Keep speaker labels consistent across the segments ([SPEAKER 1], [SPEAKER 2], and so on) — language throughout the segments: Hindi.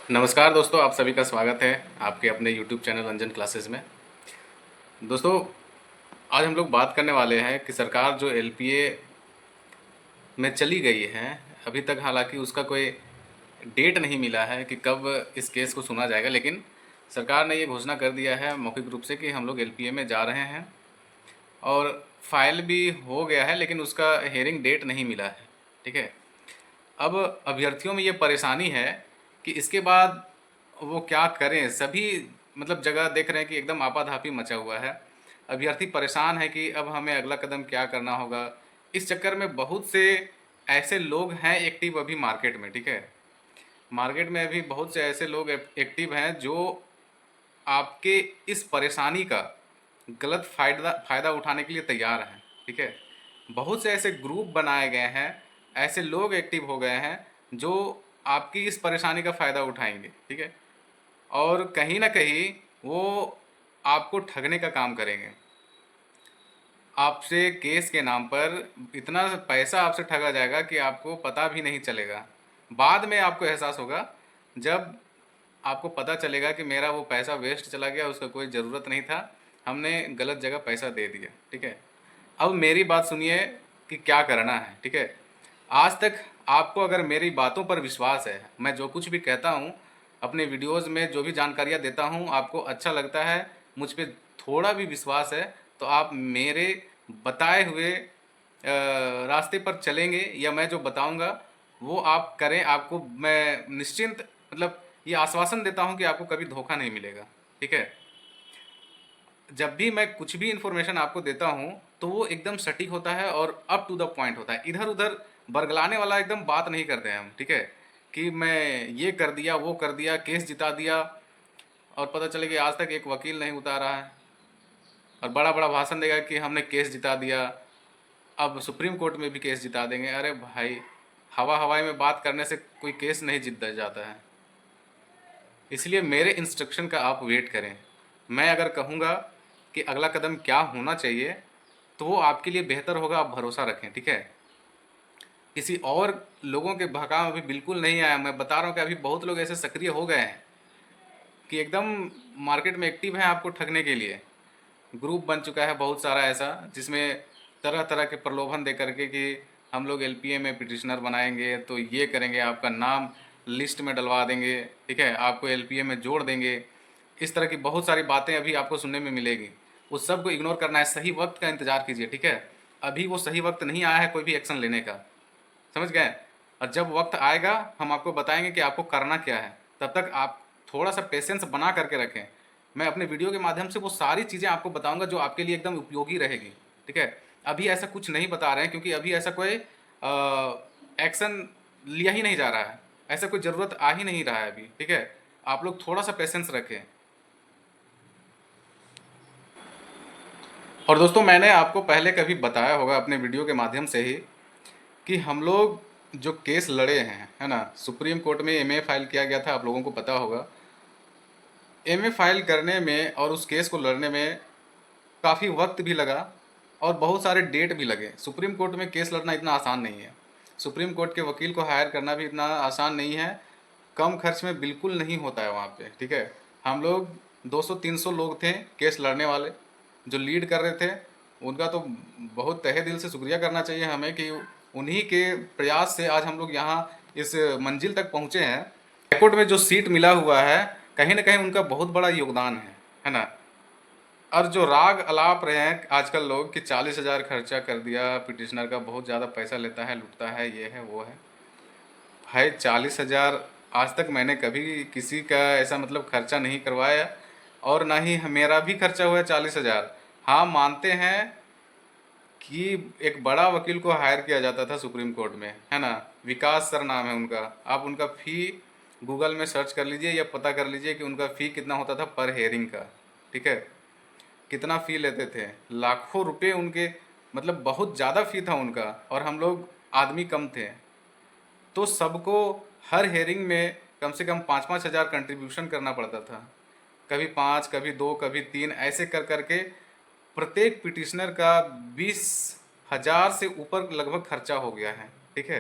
[SPEAKER 1] नमस्कार दोस्तों, आप सभी का स्वागत है आपके अपने YouTube चैनल अंजन क्लासेस में। दोस्तों, आज हम लोग बात करने वाले हैं कि सरकार जो LPA में चली गई है, अभी तक हालांकि उसका कोई डेट नहीं मिला है कि कब इस केस को सुना जाएगा, लेकिन सरकार ने ये घोषणा कर दिया है मौखिक रूप से कि हम लोग LPA में जा रहे हैं और फाइल भी हो गया है, लेकिन उसका हियरिंग डेट नहीं मिला है। ठीक है। अब अभ्यर्थियों में ये परेशानी है कि इसके बाद वो क्या करें। सभी मतलब जगह देख रहे हैं कि एकदम आपाधापी मचा हुआ है। अभ्यर्थी परेशान है कि अब हमें अगला कदम क्या करना होगा। इस चक्कर में बहुत से ऐसे लोग हैं एक्टिव अभी मार्केट में। ठीक है। मार्केट में अभी बहुत से ऐसे लोग एक्टिव हैं जो आपके इस परेशानी का गलत फ़ायदा फ़ायदा उठाने के लिए तैयार हैं। ठीक है। बहुत से ऐसे ग्रुप बनाए गए हैं, ऐसे लोग एक्टिव हो गए हैं जो आपकी इस परेशानी का फ़ायदा उठाएंगे। ठीक है। और कहीं ना कहीं वो आपको ठगने का काम करेंगे। आपसे केस के नाम पर इतना पैसा आपसे ठगा जाएगा कि आपको पता भी नहीं चलेगा। बाद में आपको एहसास होगा, जब आपको पता चलेगा कि मेरा वो पैसा वेस्ट चला गया, उसका कोई ज़रूरत नहीं था, हमने गलत जगह पैसा दे दिया। ठीक है। अब मेरी बात सुनिए कि क्या करना है। ठीक है। आज तक आपको अगर मेरी बातों पर विश्वास है, मैं जो कुछ भी कहता हूँ, अपने वीडियोज़ में जो भी जानकारियाँ देता हूँ, आपको अच्छा लगता है, मुझ पे थोड़ा भी विश्वास है, तो आप मेरे बताए हुए रास्ते पर चलेंगे, या मैं जो बताऊँगा वो आप करें। आपको मैं निश्चिंत मतलब ये आश्वासन देता हूँ कि आपको कभी धोखा नहीं मिलेगा। ठीक है। जब भी मैं कुछ भी इन्फॉर्मेशन आपको देता हूँ तो वो एकदम सटीक होता है और अप टू द पॉइंट होता है। इधर उधर बरगलाने वाला एकदम बात नहीं करते हैं हम। ठीक है। कि मैं ये कर दिया, वो कर दिया, केस जिता दिया, और पता चले कि आज तक एक वकील नहीं उतारा है, और बड़ा बड़ा भाषण देगा कि हमने केस जिता दिया, अब सुप्रीम कोर्ट में भी केस जिता देंगे। अरे भाई, हवा हवाई में बात करने से कोई केस नहीं जीत जाता है। इसलिए मेरे इंस्ट्रक्शन का आप वेट करें। मैं अगर कहूँगा कि अगला कदम क्या होना चाहिए, तो वो आपके लिए बेहतर होगा, आप भरोसा रखें। ठीक है। किसी और लोगों के बहकाव में अभी बिल्कुल नहीं आया। मैं बता रहा हूँ कि अभी बहुत लोग ऐसे सक्रिय हो गए हैं कि एकदम मार्केट में एक्टिव हैं आपको ठगने के लिए। ग्रुप बन चुका है बहुत सारा ऐसा, जिसमें तरह तरह के प्रलोभन दे करके कि हम लोग LPA में पिटिशनर बनाएंगे, तो ये करेंगे, आपका नाम लिस्ट में डलवा देंगे। ठीक है। आपको LPA में जोड़ देंगे। इस तरह की बहुत सारी बातें अभी आपको सुनने में मिलेगी। उस सब को इग्नोर करना है, सही वक्त का इंतज़ार कीजिए। ठीक है। अभी वो सही वक्त नहीं आया है कोई भी एक्शन लेने का। समझ गए। और जब वक्त आएगा हम आपको बताएंगे कि आपको करना क्या है। तब तक आप थोड़ा सा पेशेंस बना करके रखें। मैं अपने वीडियो के माध्यम से वो सारी चीज़ें आपको बताऊंगा जो आपके लिए एकदम उपयोगी रहेगी। ठीक है। अभी ऐसा कुछ नहीं बता रहे हैं क्योंकि अभी ऐसा कोई एक्शन लिया ही नहीं जा रहा है, ऐसा कोई ज़रूरत आ ही नहीं रहा है अभी। ठीक है। आप लोग थोड़ा सा पेशेंस रखें। और दोस्तों, मैंने आपको पहले कभी बताया होगा अपने वीडियो के माध्यम से ही कि हम लोग जो केस लड़े हैं, है ना, सुप्रीम कोर्ट में MA फाइल किया गया था, आप लोगों को पता होगा। MA फाइल करने में और उस केस को लड़ने में काफ़ी वक्त भी लगा और बहुत सारे डेट भी लगे। सुप्रीम कोर्ट में केस लड़ना इतना आसान नहीं है। सुप्रीम कोर्ट के वकील को हायर करना भी इतना आसान नहीं है। कम खर्च में बिल्कुल नहीं होता है वहाँ पे। ठीक है। हम लोग 200-300 लोग थे केस लड़ने वाले, जो लीड कर रहे थे। उनका तो बहुत तहे दिल से शुक्रिया करना चाहिए हमें कि उन्हीं के प्रयास से आज हम लोग यहाँ इस मंजिल तक पहुँचे हैं। हाईकोर्ट में जो सीट मिला हुआ है, कहीं ना कहीं उनका बहुत बड़ा योगदान है ना। और जो राग अलाप रहे हैं आजकल लोग कि 40,000 खर्चा कर दिया पिटिशनर का, बहुत ज़्यादा पैसा लेता है, लुटता है, ये है वो है। भाई 40,000 आज तक मैंने कभी किसी का ऐसा मतलब खर्चा नहीं करवाया, और ना ही मेरा भी खर्चा हुआ है 40,000। हाँ, मानते हैं कि एक बड़ा वकील को हायर किया जाता था सुप्रीम कोर्ट में, है ना। विकास सर नाम है उनका। आप उनका फ़ी गूगल में सर्च कर लीजिए या पता कर लीजिए कि उनका फ़ी कितना होता था पर हेयरिंग का। ठीक है। कितना फ़ी लेते थे, लाखों रुपए उनके, मतलब बहुत ज़्यादा फ़ी था उनका, और हम लोग आदमी कम थे। तो सबको हर हेयरिंग में कम से कम 5-5 हज़ार कंट्रीब्यूशन करना पड़ता था। कभी 5, कभी 2, कभी 3, ऐसे कर करके प्रत्येक पिटिशनर का 20,000 से ऊपर लगभग खर्चा हो गया है। ठीक है।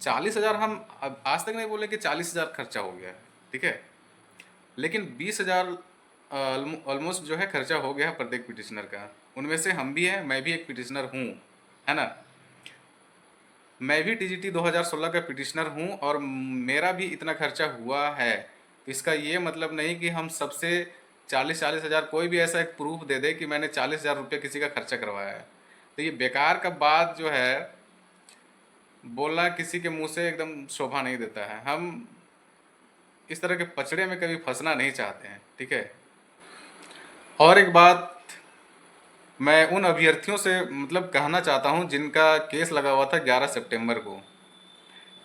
[SPEAKER 1] 40,000 हम अब आज तक नहीं बोले कि 40,000 खर्चा हो गया है। ठीक है। लेकिन 20,000 ऑलमोस्ट जो है खर्चा हो गया प्रत्येक पिटिशनर का। उनमें से हम भी हैं, मैं भी एक पिटिशनर हूँ, है ना। मैं भी टीजीटी 2016 का पिटिशनर हूँ और मेरा भी इतना खर्चा हुआ है। तो इसका ये मतलब नहीं कि हम सबसे 40,000 कोई भी ऐसा एक प्रूफ दे दे कि मैंने 40,000 रुपये किसी का खर्चा करवाया है। तो ये बेकार का बात जो है बोलना किसी के मुंह से एकदम शोभा नहीं देता है। हम इस तरह के पचड़े में कभी फंसना नहीं चाहते हैं, ठीक है। और एक बात मैं उन अभ्यर्थियों से मतलब कहना चाहता हूं जिनका केस लगा हुआ था 11 सितंबर को,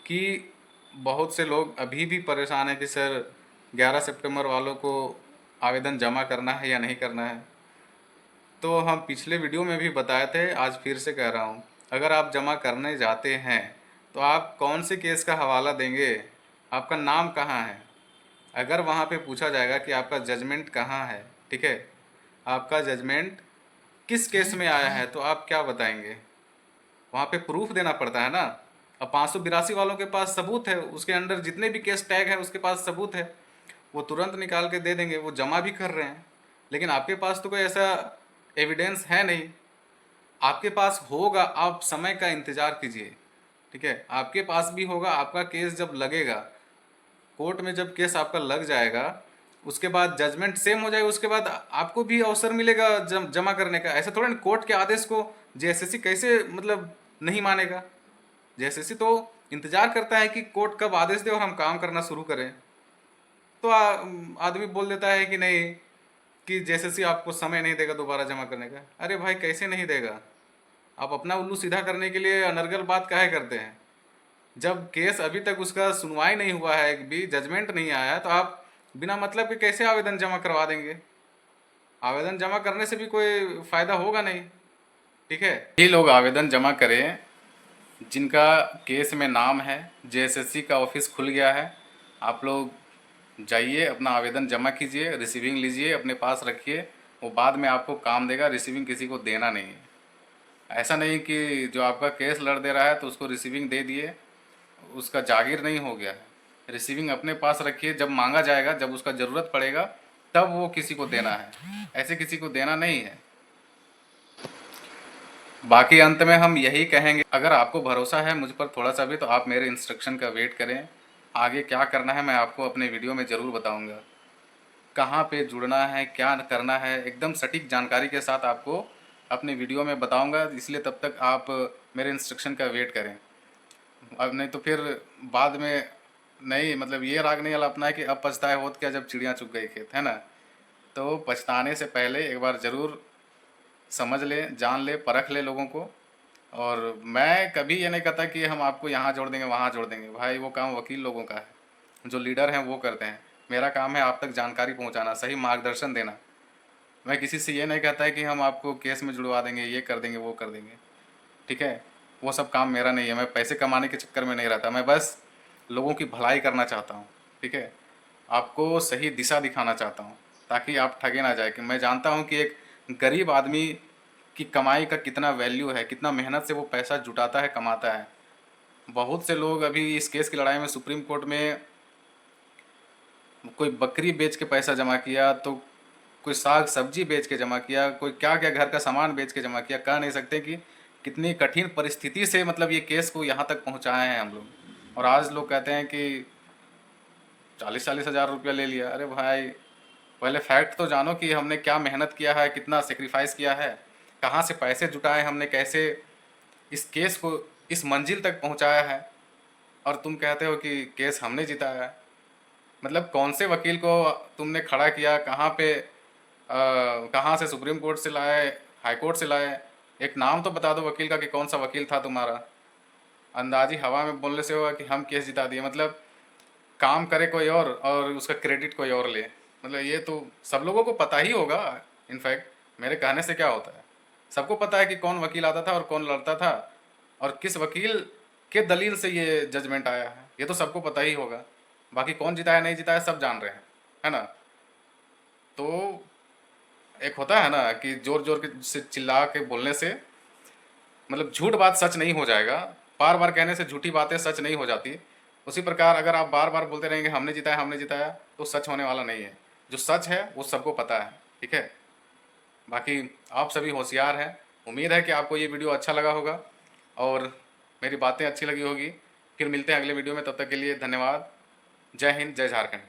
[SPEAKER 1] कि बहुत से लोग अभी भी परेशान हैं कि सर 11 सितंबर वालों को आवेदन जमा करना है या नहीं करना है। तो हम पिछले वीडियो में भी बताए थे, आज फिर से कह रहा हूँ, अगर आप जमा करने जाते हैं तो आप कौन से केस का हवाला देंगे, आपका नाम कहाँ है। अगर वहाँ पे पूछा जाएगा कि आपका जजमेंट कहाँ है, ठीक है, आपका जजमेंट किस केस में आया है, तो आप क्या बताएंगे। वहाँ पे प्रूफ देना पड़ता है ना। अब 582 वालों के पास सबूत है, उसके अंडर जितने भी केस टैग है उसके पास सबूत है, वो तुरंत निकाल के दे देंगे, वो जमा भी कर रहे हैं। लेकिन आपके पास तो कोई ऐसा एविडेंस है नहीं। आपके पास होगा, आप समय का इंतज़ार कीजिए, ठीक है। आपके पास भी होगा, आपका केस जब लगेगा कोर्ट में, जब केस आपका लग जाएगा, उसके बाद जजमेंट सेम हो जाएगा, उसके बाद आपको भी अवसर मिलेगा जमा करने का। ऐसा थोड़ा ना कोर्ट के आदेश को जेएसएससी कैसे मतलब नहीं मानेगा। जेएसएससी तो इंतजार करता है कि कोर्ट कब आदेश दे और हम काम करना शुरू करें। तो आदमी बोल देता है कि नहीं, कि जेएसएससी आपको समय नहीं देगा दोबारा जमा करने का। अरे भाई कैसे नहीं देगा। आप अपना उल्लू सीधा करने के लिए अनर्गल बात काहे करते हैं। जब केस अभी तक उसका सुनवाई नहीं हुआ है, एक भी जजमेंट नहीं आया है, तो आप बिना मतलब के कैसे आवेदन जमा करवा देंगे। आवेदन जमा करने से भी कोई फ़ायदा होगा नहीं, ठीक है। ये लोग आवेदन जमा करें जिनका केस में नाम है, जेएसएससी का ऑफिस खुल गया है। आप लोग जाइए, अपना आवेदन जमा कीजिए, रिसीविंग लीजिए, अपने पास रखिए, वो बाद में आपको काम देगा। रिसीविंग किसी को देना नहीं है। ऐसा नहीं कि जो आपका केस लड़ दे रहा है तो उसको रिसीविंग दे दिए, उसका जागीर नहीं हो गया है। रिसीविंग अपने पास रखिए, जब मांगा जाएगा, जब उसका ज़रूरत पड़ेगा तब वो किसी को देना है, ऐसे किसी को देना नहीं है। बाकी अंत में हम यही कहेंगे, अगर आपको भरोसा है मुझ पर थोड़ा सा भी, तो आप मेरे इंस्ट्रक्शन का वेट करें। आगे क्या करना है मैं आपको अपने वीडियो में ज़रूर बताऊंगा। कहाँ पे जुड़ना है, क्या करना है, एकदम सटीक जानकारी के साथ आपको अपने वीडियो में बताऊंगा। इसलिए तब तक आप मेरे इंस्ट्रक्शन का वेट करें। अब नहीं तो फिर बाद में नहीं, मतलब ये राग नहीं अपना है कि अब पछताए होत क्या जब चिड़िया चुग गई खेत, है ना। तो पछताने से पहले एक बार ज़रूर समझ ले, जान ले, परख ले लोगों को। और मैं कभी ये नहीं कहता कि हम आपको यहाँ जोड़ देंगे वहाँ जोड़ देंगे, भाई वो काम वकील लोगों का है, जो लीडर हैं वो करते हैं। मेरा काम है आप तक जानकारी पहुँचाना, सही मार्गदर्शन देना। मैं किसी से ये नहीं कहता है कि हम आपको केस में जुड़वा देंगे, ये कर देंगे, वो कर देंगे, ठीक है। वो सब काम मेरा नहीं है। मैं पैसे कमाने के चक्कर में नहीं रहता, मैं बस लोगों की भलाई करना चाहता हूँ, ठीक है। आपको सही दिशा दिखाना चाहता हूँ ताकि आप ठगे ना जाए। कि मैं जानता हूँ कि एक गरीब आदमी की कमाई का कितना वैल्यू है, कितना मेहनत से वो पैसा जुटाता है, कमाता है। बहुत से लोग अभी इस केस की लड़ाई में सुप्रीम कोर्ट में कोई बकरी बेच के पैसा जमा किया, तो कोई साग सब्जी बेच के जमा किया, कोई क्या क्या घर का सामान बेच के जमा किया। कह नहीं सकते कि कितनी कठिन परिस्थिति से मतलब ये केस को यहाँ तक पहुँचाए हैं हम लोग। और आज लोग कहते हैं कि 40-40 हज़ार रुपया ले लिया। अरे भाई पहले फैक्ट तो जानो कि हमने क्या मेहनत किया है, कितना सेक्रीफाइस किया है, कहाँ से पैसे जुटाए हमने, कैसे इस केस को इस मंजिल तक पहुँचाया है। और तुम कहते हो कि केस हमने जिताया है। मतलब कौन से वकील को तुमने खड़ा किया, कहाँ पे कहाँ से सुप्रीम कोर्ट से लाए, हाई कोर्ट से लाए। एक नाम तो बता दो वकील का कि कौन सा वकील था तुम्हारा। अंदाजी हवा में बोलने से होगा कि हम केस जिता दिए, मतलब काम करे कोई और उसका क्रेडिट कोई और ले। मतलब ये तो सब लोगों को पता ही होगा। इनफैक्ट मेरे कहने से क्या होता है, सबको पता है कि कौन वकील आता था और कौन लड़ता था और किस वकील के दलील से ये जजमेंट आया है, ये तो सबको पता ही होगा। बाकी कौन जिताया नहीं जिताया सब जान रहे हैं, है ना। तो एक होता है ना कि जोर जोर के से चिल्ला के बोलने से मतलब झूठ बात सच नहीं हो जाएगा, बार बार कहने से झूठी बातें सच नहीं हो जाती। उसी प्रकार अगर आप बार बार बोलते रहेंगे हमने जिताया हमने जिताया, तो सच होने वाला नहीं है। जो सच है वो सबको पता है, ठीक है। बाकी आप सभी होशियार हैं। उम्मीद है कि आपको ये वीडियो अच्छा लगा होगा और मेरी बातें अच्छी लगी होगी। फिर मिलते हैं अगले वीडियो में, तब तक के लिए धन्यवाद। जय हिंद, जय झारखंड।